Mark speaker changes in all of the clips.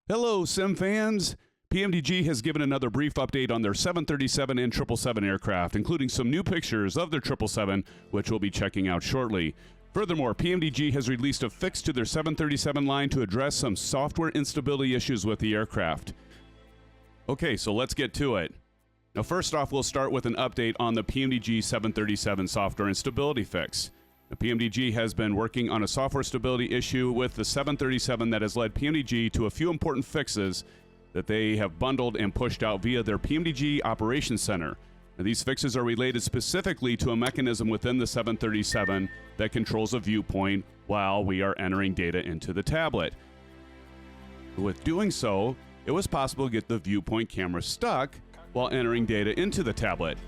Speaker 1: Hello, Sim fans! PMDG has given another brief update on their 737 and 777 aircraft, including some new pictures of their 777, which we'll be checking out shortly. Furthermore, PMDG has released a fix to their 737 line to address some software instability issues with the aircraft. Okay, so let's get to it. Now, first off, we'll start with an update on the PMDG 737 software instability fix. The PMDG has been working on a software stability issue with the 737 that has led PMDG to a few important fixes that they have bundled and pushed out via their PMDG Operations Center. Now, these fixes are related specifically to a mechanism within the 737 that controls a viewpoint while we are entering data into the tablet. With doing so, it was possible to get the viewpoint camera stuck while entering data into the tablet.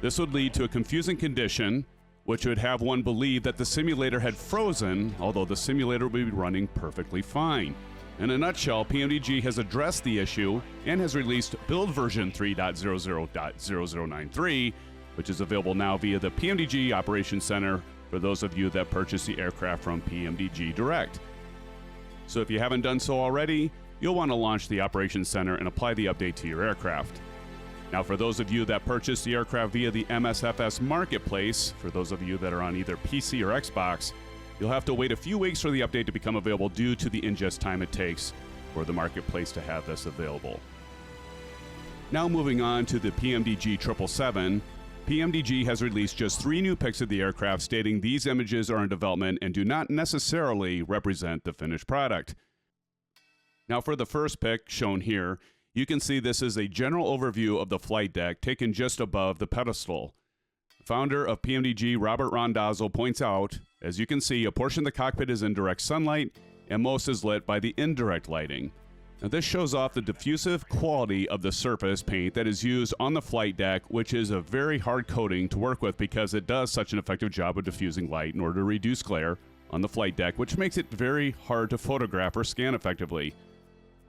Speaker 1: This would lead to a confusing condition which would have one believe that the simulator had frozen, although the simulator would be running perfectly fine. In a nutshell, PMDG has addressed the issue and has released build version 3.00.0093, which is available now via the PMDG Operations Center for those of you that purchase the aircraft from PMDG Direct. So if you haven't done so already, you'll want to launch the Operations Center and apply the update to your aircraft. Now, for those of you that purchase the aircraft via the MSFS marketplace, for those of you that are on either PC or Xbox, you'll have to wait a few weeks for the update to become available due to the ingest time it takes for the marketplace to have this available. Now moving on to the PMDG 777, PMDG has released just 3 new pics of the aircraft stating these images are in development and do not necessarily represent the finished product. Now for the first pic shown here, you can see this is a general overview of the flight deck taken just above the pedestal. The founder of PMDG, Robert Randazzo, points out, as you can see, a portion of the cockpit is in direct sunlight and most is lit by the indirect lighting. Now this shows off the diffusive quality of the surface paint that is used on the flight deck, which is a very hard coating to work with because it does such an effective job of diffusing light in order to reduce glare on the flight deck, which makes it very hard to photograph or scan effectively.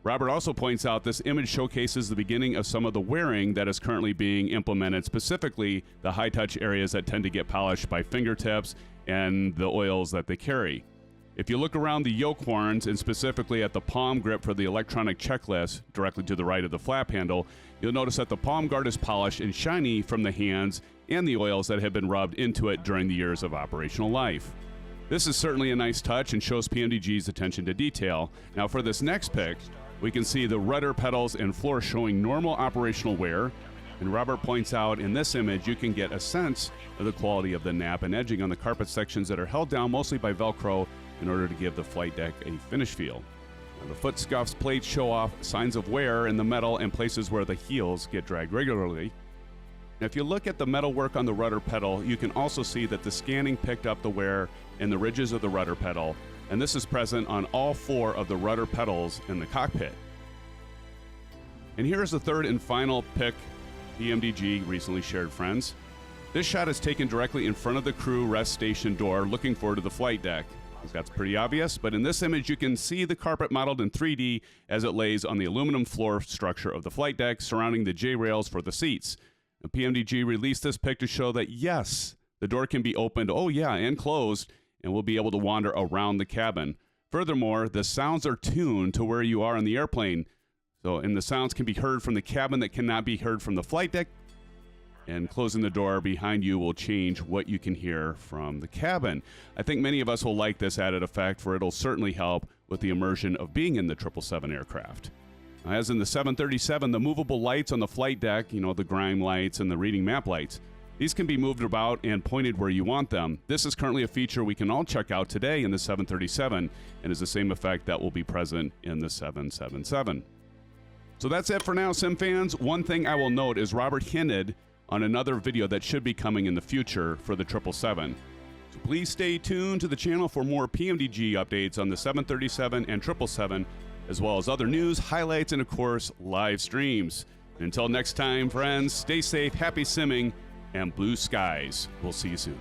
Speaker 1: Robert also points out this image showcases the beginning of some of the wearing that is currently being implemented, specifically the high-touch areas that tend to get polished by fingertips and the oils that they carry. If you look around the yoke horns and specifically at the palm grip for the electronic checklist directly to the right of the flap handle, you'll notice that the palm guard is polished and shiny from the hands and the oils that have been rubbed into it during the years of operational life. This is certainly a nice touch and shows PMDG's attention to detail. Now for this next pic, we can see the rudder pedals and floor showing normal operational wear, and Robert points out in this image you can get a sense of the quality of the nap and edging on the carpet sections that are held down mostly by Velcro in order to give the flight deck a finish feel. Now, the foot scuffs plates show off signs of wear in the metal and places where the heels get dragged regularly. Now, if you look at the metal work on the rudder pedal, you can also see that the scanning picked up the wear in the ridges of the rudder pedal, and this is present on all 4 of the rudder pedals in the cockpit. And here's the third and final pic PMDG recently shared, friends. This shot is taken directly in front of the crew rest station door looking forward to the flight deck. That's pretty obvious, but in this image you can see the carpet modeled in 3D as it lays on the aluminum floor structure of the flight deck surrounding the J-rails for the seats. Now, PMDG released this pic to show that yes, the door can be opened, and closed, and we'll be able to wander around the cabin. Furthermore, the sounds are tuned to where you are in the airplane. And the sounds can be heard from the cabin that cannot be heard from the flight deck. And closing the door behind you will change what you can hear from the cabin. I think many of us will like this added effect, for it'll certainly help with the immersion of being in the 777 aircraft. As in the 737, the movable lights on the flight deck, the grime lights and the reading map lights, these can be moved about and pointed where you want them. This is currently a feature we can all check out today in the 737 and is the same effect that will be present in the 777. So that's it for now, Sim fans. One thing I will note is Robert hinted on another video that should be coming in the future for the 777. So please stay tuned to the channel for more PMDG updates on the 737 and 777, as well as other news, highlights, and of course, live streams. And until next time, friends, stay safe, happy simming, and blue skies. We'll see you soon.